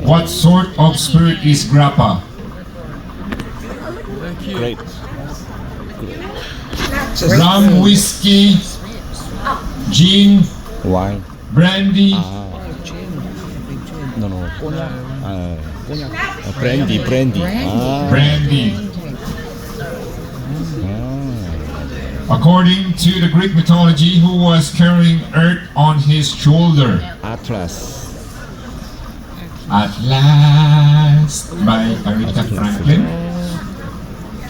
What sort of spirit is grappa? Great. Rum, whiskey, gin, Wine. brandy, No, cognac. Cognac. Brandy. brandy. According to the Greek mythology, who was carrying earth on his shoulder? Atlas. At last, by Aretha Franklin.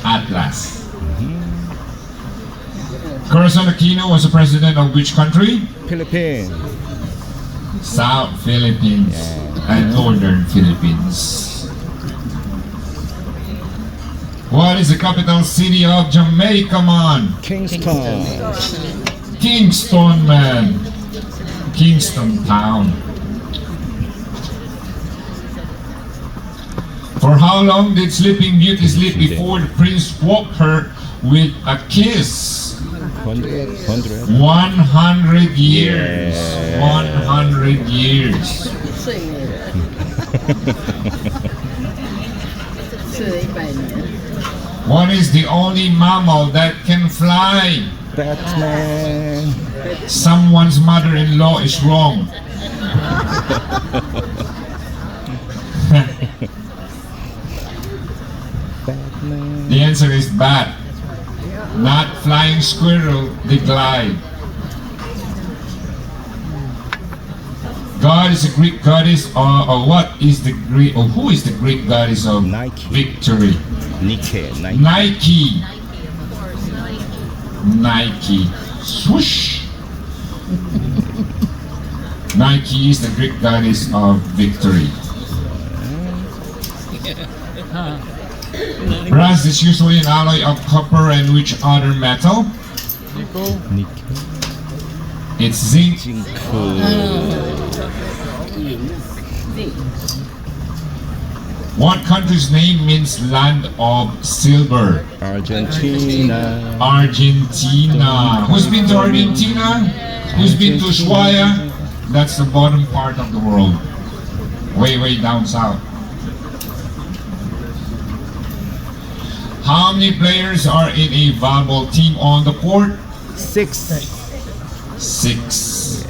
Atlas. Corazon Aquino was the president of which country? Philippines. South Philippines and Northern Philippines. What is the capital city of Jamaica, man? Kingston. Kingston, man. Kingston town. For how long did Sleeping Beauty sleep before the prince woke her with a kiss? 100. 100 years. 100 years. What is the only mammal that can fly? Batman. Someone's mother-in-law is wrong. Batman. The answer is bat. Not flying squirrel, they glide. God is a Greek goddess, or what is the Greek, or who is the Greek goddess of Nike. victory? Nike. Nike. Nike. Swoosh. Nike is the Greek goddess of victory. Brass is usually an alloy of copper and which other metal? Nickel. It's zinc. What country's name means land of silver? Argentina. Argentina. Who's been to Argentina? Who's been to Ushuaia? That's the bottom part of the world. Way down south. How many players are in a volleyball team on the court? 6. 6.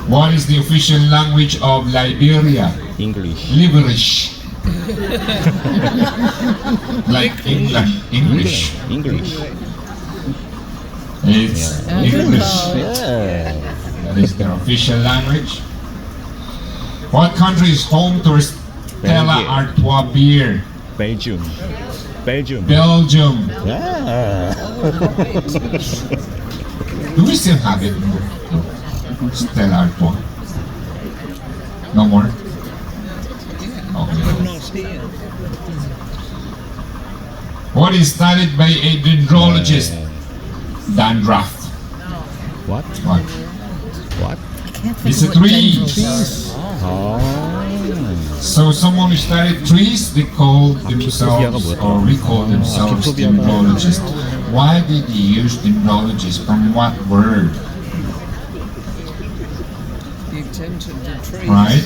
What is the official language of Liberia? English. Liberish. Like England. English. English. It's English. Yeah. That is their official language. What country is home to Stella Artois beer? Belgium. Belgium. Yeah. Do we still have it? Stella Artois. No more? Okay. What is studied by a dendrologist? Dandruff. What? It's a tree. Oh. So someone who studied trees, they call themselves, or we call themselves dendrologists. Why did they use dendrologist? From what word? Right?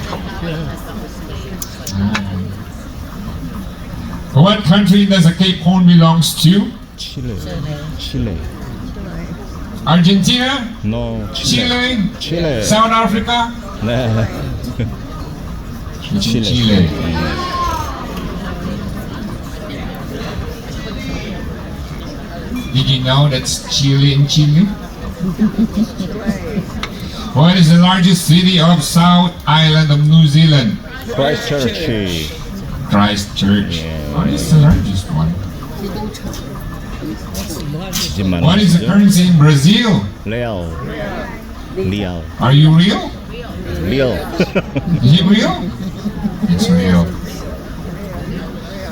What country does a Cape Horn belongs to? Chile. Argentina? No. Chile? South Africa? 네. Chile. Did you know that's Chile in Chile? What is the largest city of South Island of New Zealand? Christchurch. Christchurch. What is the largest one? What is the currency in Brazil? Real. Are you real? Real. Is it real? It's real.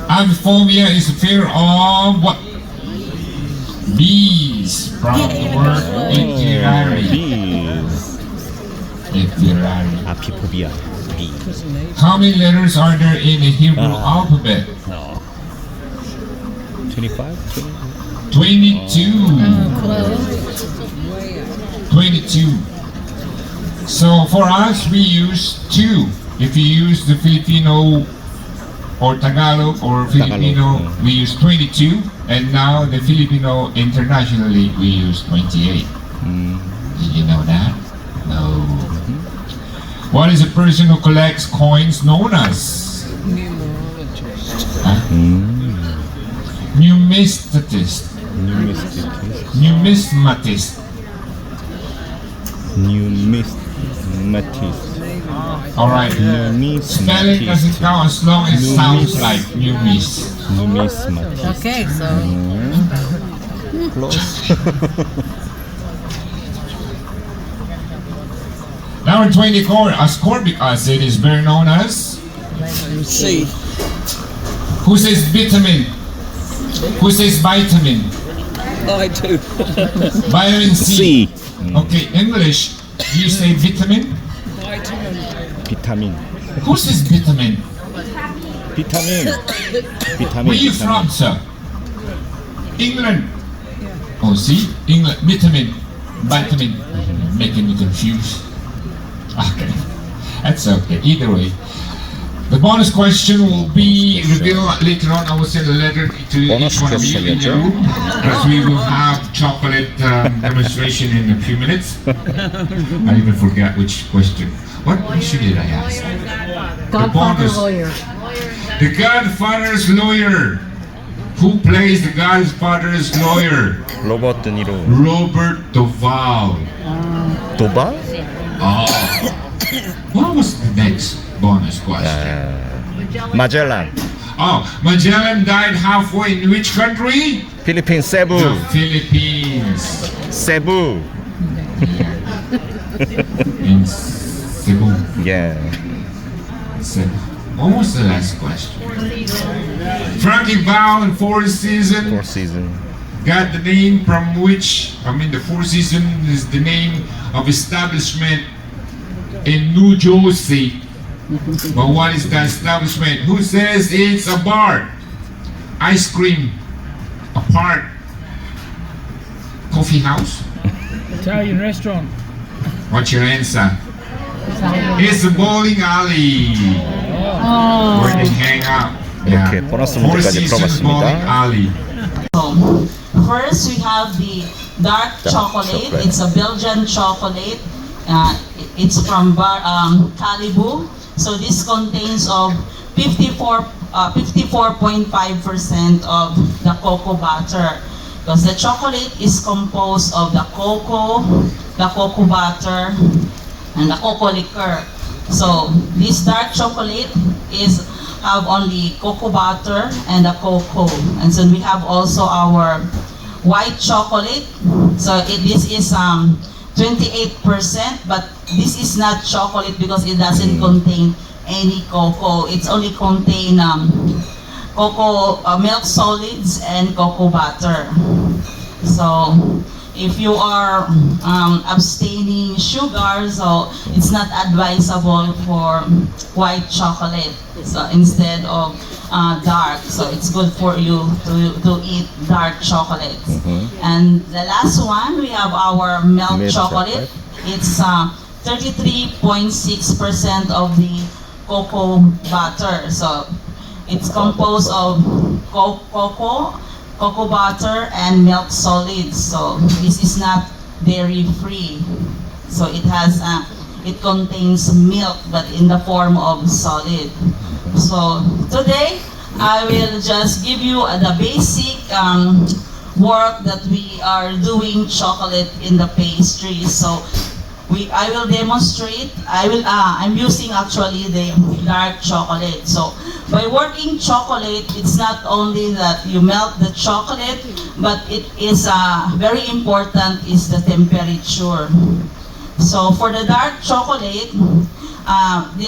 Amphiphobia is a fear of what? Bees. From the word itinerary. Bees. Itinerary. Apiphobia. Bee. How many letters are there in the Hebrew alphabet? 25? 22. 22. So for us, we use 2. If you use the Filipino or Tagalog or Filipino, we use 22. And now the Filipino internationally, we use 28. Did you know that? No. What is a person who collects coins known as? Numismatist. Numismatist. Numismatist. Alright. Spelling doesn't count as long as it sounds like numis. Numismatist. Okay, so Close. Number 24, ascorbic acid is better known as? C. Who says vitamin? Who says vitamin? I do. Vitamin C. C. Okay, English, do you say vitamin? Vitamin. Who says vitamin? Vitamin. Vitamin. Where are you from, sir? England. Oh, see? England. Vitamin. Vitamin. Making me confused. Okay. That's okay. Either way. The bonus question will be revealed later on. I will send a letter to each one of you in the room because we will have chocolate demonstration in a few minutes. I even forgot which question. What question did I ask? Godfather lawyer. The Godfather's lawyer. Who plays the Godfather's lawyer? 로버트 드니로. Robert Duvall. 도바? Oh. What was the next bonus question? 마젤란. Oh, Magellan died halfway in which country? 필리핀 세부. The Philippines. 세부. In Cebu. Yeah. Cebu. What was the last question? Frankie Val in Four Seasons Four season. got the name from which, the Four Seasons is the name of establishment in New Jersey. But what is the establishment? Who says it's a bar? Ice cream, a park, coffee house? Italian restaurant. What's your answer? It's a bowling alley. Where they hang out. 이렇게 보너스 Four 문제까지 Seasons Bowling 풀어봤습니다. Alley. First, we have the dark chocolate. It's a Belgian chocolate. It's from Calibu. So this contains of 54.5% of the cocoa butter. Because the chocolate is composed of the cocoa butter, and the cocoa liquor. So this dark chocolate have only cocoa butter and the cocoa. And so we have also our white chocolate. So this is 28%, but this is not chocolate because it doesn't contain any cocoa. It's only contain cocoa milk solids and cocoa butter. So if you are abstaining sugar, so it's not advisable for white chocolate. So instead of dark, so it's good for you to eat dark chocolate. And the last one, we have our milk chocolate. It's 33.6% of the cocoa butter. So it's composed of cocoa butter and milk solids. So this is not dairy free. So it contains milk but in the form of solid. So today I will just give you the basic work that we are doing chocolate in the pastry. So I will demonstrate. I'm using actually the dark chocolate. So by working chocolate, it's not only that you melt the chocolate, but it is very important is the temperature. So for the dark chocolate,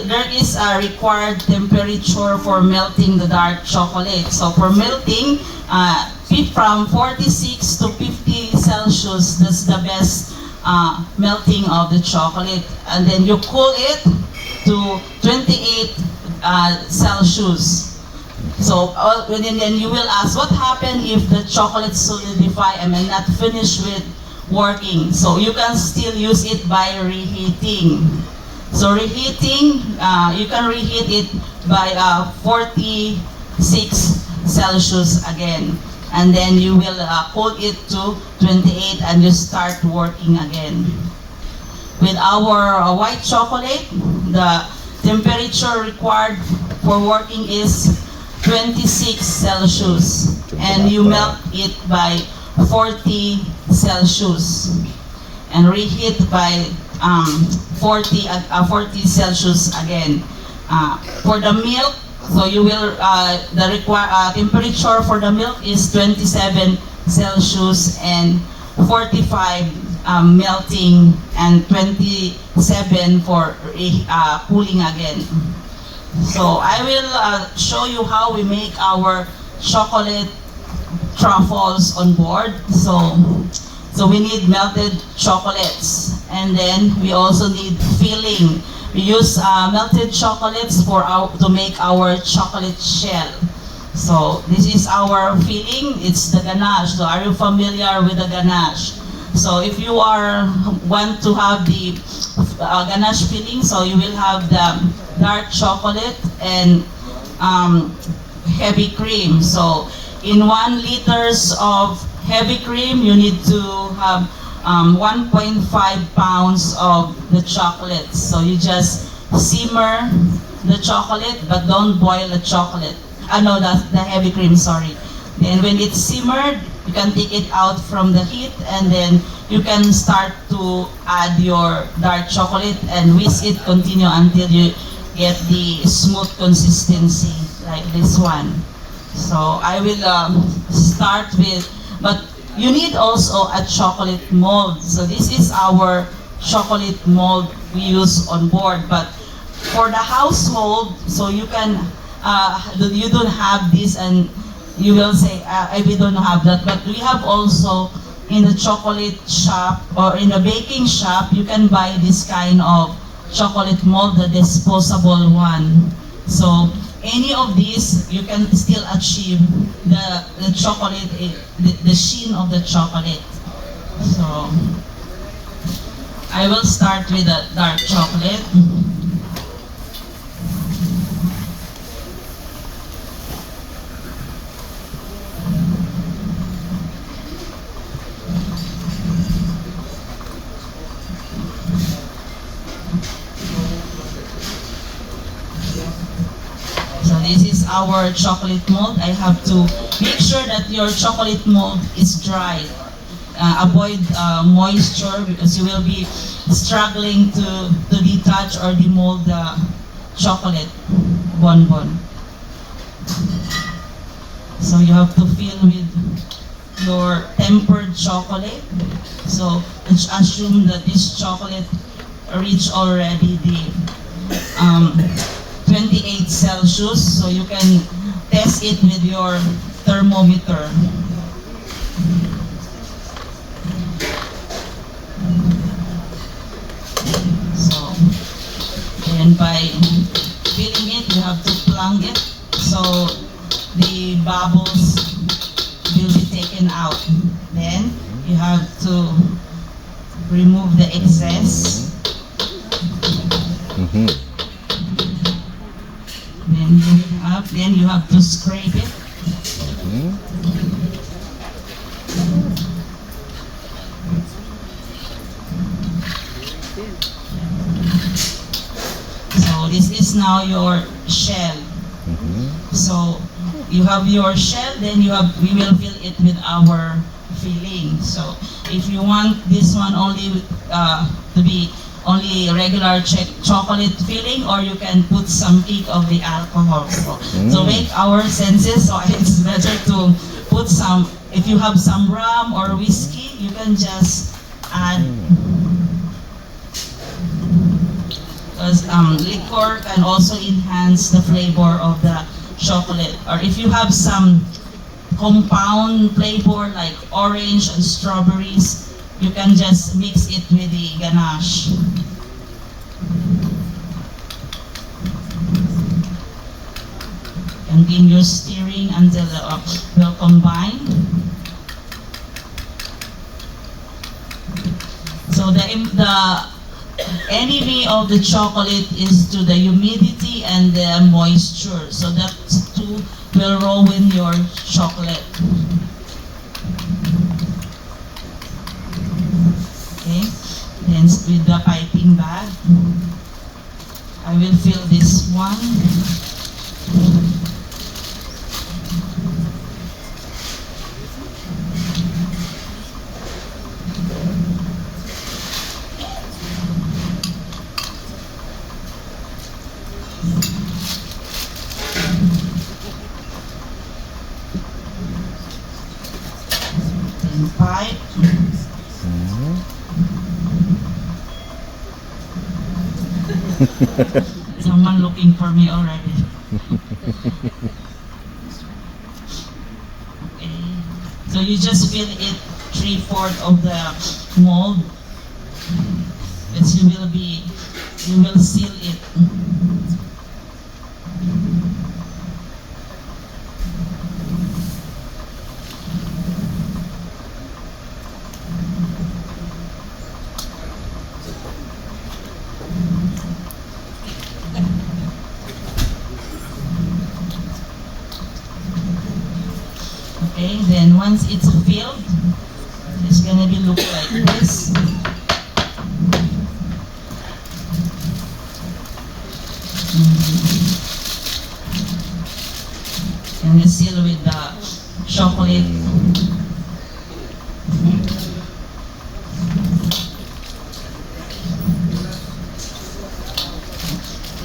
there is a required temperature for melting the dark chocolate. So for melting, from 46 to 50 Celsius, that's the best melting of the chocolate. And then you cool it to 28 Celsius. So then you will ask, what happened if the chocolate solidify and not finish with working. So you can still use it by reheating. So reheating, you can reheat it by 46 Celsius again. And then you will cool it to 28 and you start working again. With our white chocolate, the temperature required for working is 26 Celsius. And you melt it by 40 Celsius. And reheat by 40 Celsius again. For the milk, so you will, the required temperature for the milk is 27 Celsius and 45 melting and 27 for cooling again. So I will show you how we make our chocolate truffles on board. So we need melted chocolates, and then we also need filling. We use melted chocolates to make our chocolate shell. So this is our filling. It's the ganache. So are you familiar with the ganache? So if you want to have the ganache filling, so you will have the dark chocolate and heavy cream. So in 1 liters of heavy cream, you need to have 1.5 pounds of the chocolate. So you just simmer the chocolate, but don't boil the chocolate. No, that's the heavy cream, sorry. And when it's simmered, you can take it out from the heat, and then you can start to add your dark chocolate and whisk it, continue until you get the smooth consistency like this one. So I will start with, but you need also a chocolate mold. So this is our chocolate mold we use on board. But for the household, so you can, you don't have this, and you will say, we don't have that. But we have also in the chocolate shop or in the baking shop, you can buy this kind of chocolate mold, the disposable one. So any of these, you can still achieve the chocolate, the sheen of the chocolate. So I will start with the dark chocolate. This is our chocolate mold. I have to make sure that your chocolate mold is dry. Avoid moisture because you will be struggling to detach or demold the chocolate bonbon. So you have to fill with your tempered chocolate. So assume that this chocolate reached already the 28 Celsius, so you can test it with your thermometer. So, and by filling it, you have to plunk it so the bubbles will be taken out. Then you have to remove the excess. Then you have to scrape it. So this is now your shell. So you have your shell, then we will fill it with our filling. So if you want this one only to be only regular chocolate filling, or you can put some kick of the alcohol. So make our senses, so it's better to put some, if you have some rum or whiskey, you can just add, because liquor can also enhance the flavor of the chocolate. Or if you have some compound flavor like orange and strawberries, you can just mix it with the ganache. Continue stirring until it will combine. So the enemy of the chocolate is to the humidity and the moisture. So that two will ruin your chocolate. Okay, then with the piping bag, I will fill this one. Pipe. Someone looking for me already. Okay. So you just fill it 3/4 of the mold. But you will seal it. Okay, then once it's filled, it's gonna be look like this. And you seal with the chocolate.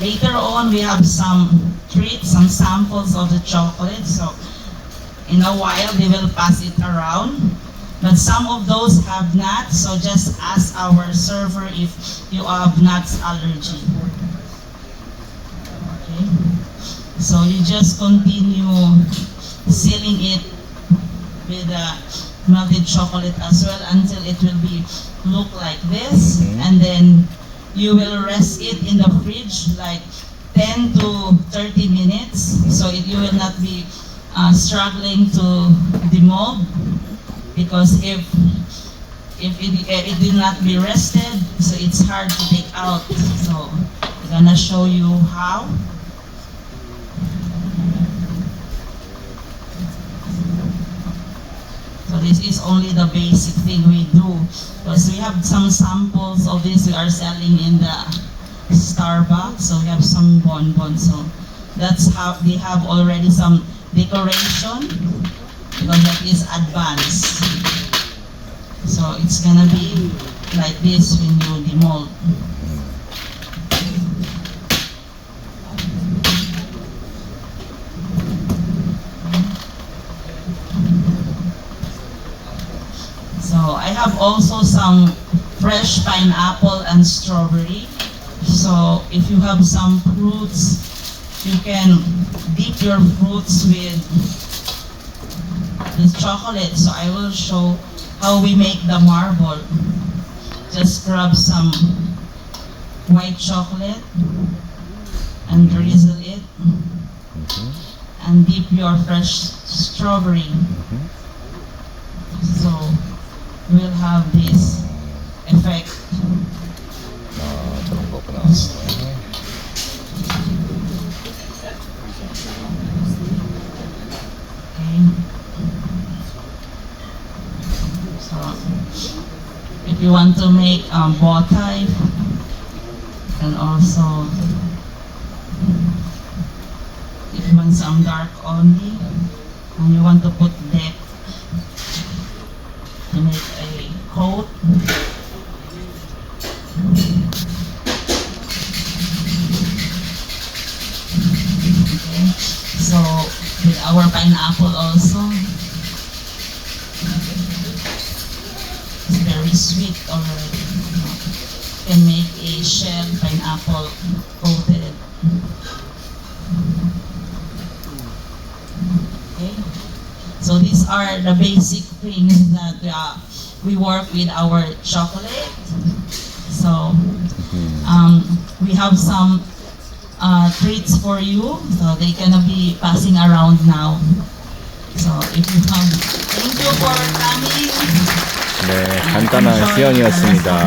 Later on, we have some treats, some samples of the chocolate. So in a while, they will pass it around. But some of those have nuts, so just ask our server if you have nuts allergy. Okay. So you just continue sealing it with melted chocolate as well until it will be look like this, and then you will rest it in the fridge like 10 to 30 minutes, so you will not be struggling to demold, because if it did not be rested, so it's hard to take out. So I'm gonna show you how. So this is only the basic thing we do, because we have some samples of this we are selling in the Starbucks. So we have some bonbons. So that's how they have already some decoration, because that is advanced. So it's gonna be like this when you demold. So I have also some fresh pineapple and strawberry. So if you have some fruits, you can dip your fruits with this chocolate. So I will show how we make the marble. Just grab some white chocolate and drizzle it, and dip your fresh strawberry. So we'll have this effect. 저런 거구나. So, if you want to make bow tie, and also if you want some dark only, and you want to put deck to make a coat. Okay, so with our pineapple also. It's very sweet already. You can make a shell pineapple coated. Okay. So these are the basic things that we work with our chocolate. So we have some treats for you. So they're gonna be passing around now. So if you have, thank you for coming. 네, 간단한 수영이었습니다.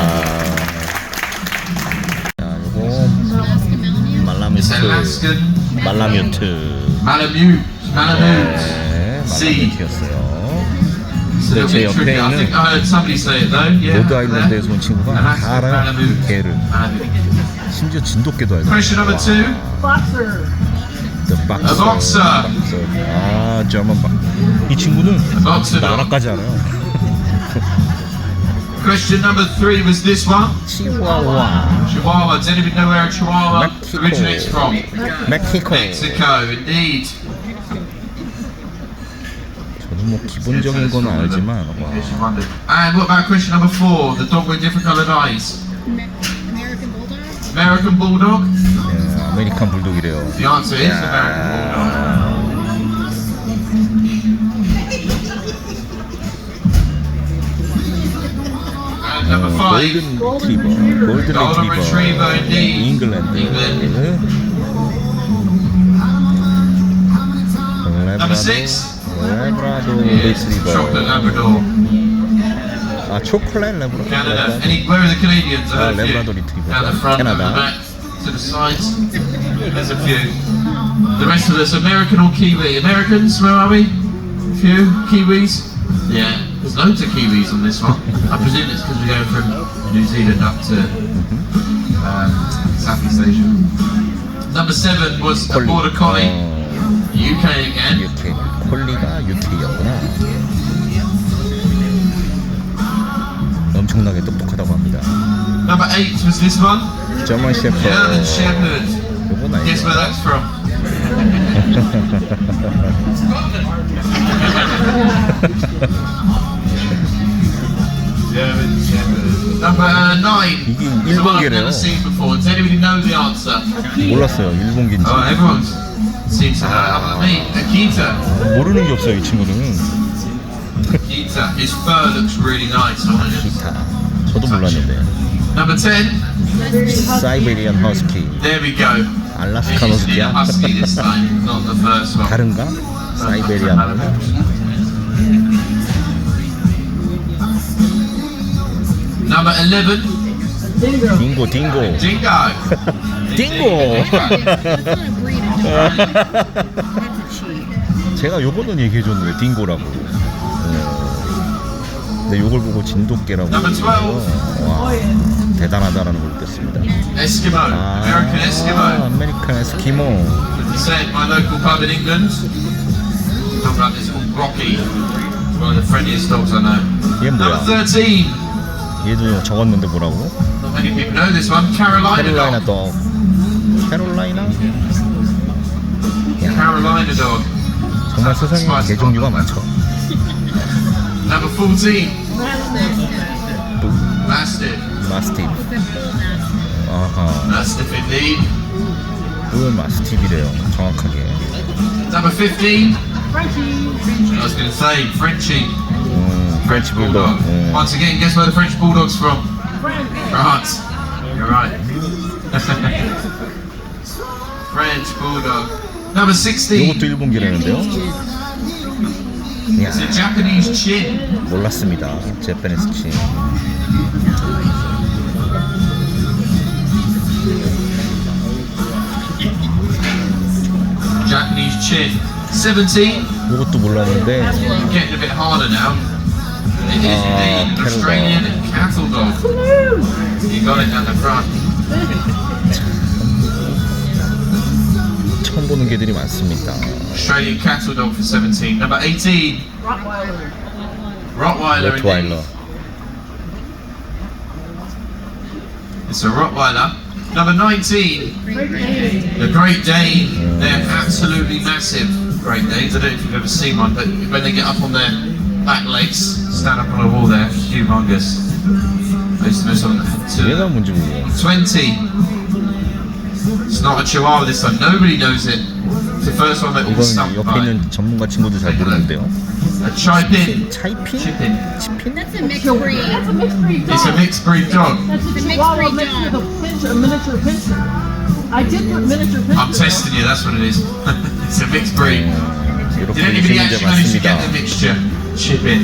자, 요거 말라뮤트. Malamute. 네, 말라뮤트였어요. 근데 제 옆에 있는 로드 아일랜드에서 온 친구가 다 알아요. 개를. 심지어 진돗개도 알고. Question number 2. The boxer. A boxer. 아, German boxer. 이 친구는 boxer. 나라까지 알아요. Question number 3 was this one. 치와와. Chihuahua. Does anybody know where a Chihuahua Mexico. originates from? 멕시코. Mexico, indeed. 저도 뭐 기본적인 건 알지만 와. And what about question number 4? The dog with different coloured eyes. American Bulldog. American Bulldog? 네, 아메리칸 불독이래요. The answer is American Bulldog. And number 5. 골든 Golden 리트리버. Retriever, indeed. 잉글랜드. Number 6. 레브라도 Yes, Chocolate 리트리버. Labrador. 아, 초콜릿 레브라도. Canada. Where are the Canadians? Ah, A few. Labrador Retriever. Down the front, Canada. and the back, to the sides. There's a few. The rest of us, American or Kiwi? Americans, where are we? A few. Kiwis? Yeah, there's loads of Kiwis on this one. I presume it's because we're going from New Zealand up to Southeast Asia. Number 7 was a Border Collie. UK again. UK. 콜리가 UK였구나. 엄청나게 똑똑하다고 합니다. Number 8 was this one. 저먼 셰퍼. German Shepherd. 요건 Guess where 아니죠. that's from? German Shepherd. Number 9. 이게 It's one I've 일본계래요. never seen before. Does anybody know the answer? 몰랐어요. 일본계인지. Oh, everyone seems to know. How about me? Akita. 모르는 게 없어요, 이 친구는. Akita. His fur looks really nice on it. 기타. 저도 몰랐는데. Number 10. 사이베리안 허스키. There we go. 알라스칸 It's a 허스키야? husky this time, not the first one. 다른가? 사이베리안은? Number 11. 딩고, 딩고. Dingo. 딩고! That's not a breed. That's a cheat. 제가 요거는 얘기해줬는데, 딩고라고. 근데 요걸 보고 진돗개라고. Number 12. 와, 대단하다라는 걸 느꼈습니다. Eskimo. American Eskimo. 아메리칸 에스키모. Said my local pub in England. Talking about this called Rocky. One of the friendliest dogs I know. 얘 Number 뭐야? 13. 얘도 적었는데 뭐라고? Not many people know this one. Carolina 캐롤라이나 dog. 덕. 캐롤라이나? Carolina dog. 정말 세상에 개 종류가 많죠. Number 14. Mastiff. 마스티프. 아하. Mastiff indeed. 그건 마스티프래요. 정확하게. Number 15. I was going to say Frenchie. 프렌치 불독. Once again, guess where the French Bulldog's from? France. You're right. French Bulldog. Number 16. 이것도 일본계라는데요? 이야, It's a Japanese chin. 몰랐습니다. 재패니스 치. Japanese chin. 17. 이것도 몰랐는데 Getting a bit harder now. It is indeed cattle Australian cattle dog. You got it down the front. 처음 보는 개들이 많습니다. Australian cattle dog for 17. Number 18. Rottweiler. 로트와일러. Indeed. It's a Rottweiler. Number 19. The Great Dane. They're absolutely massive. Great Danes. I don't know if you've ever seen one, but when they get up on their back legs, stand up on a wall, they're humongous. I used to know someone that had two. 얘가 뭔지 모르겠어요. 20. It's not a Chihuahua this time. Nobody knows it. It's the first one that all 이건 stumped 옆에 by. 있는 전문가 친구도 잘 모르는데요. A Chipin. 차이핀? Chipin. 치핀? That's a mixed breed. That's a mixed breed dog. It's a mixed breed dog. That's a It's a mixed Chihuahua breed mixed with dog. a pincher, a miniature pincher. I did put miniature pincher. I'm testing you, that's what it is. It's a mixed breed. 이렇게 Did anybody 재밌는 게 actually manage to get 많습니다. the mixture? Chipin.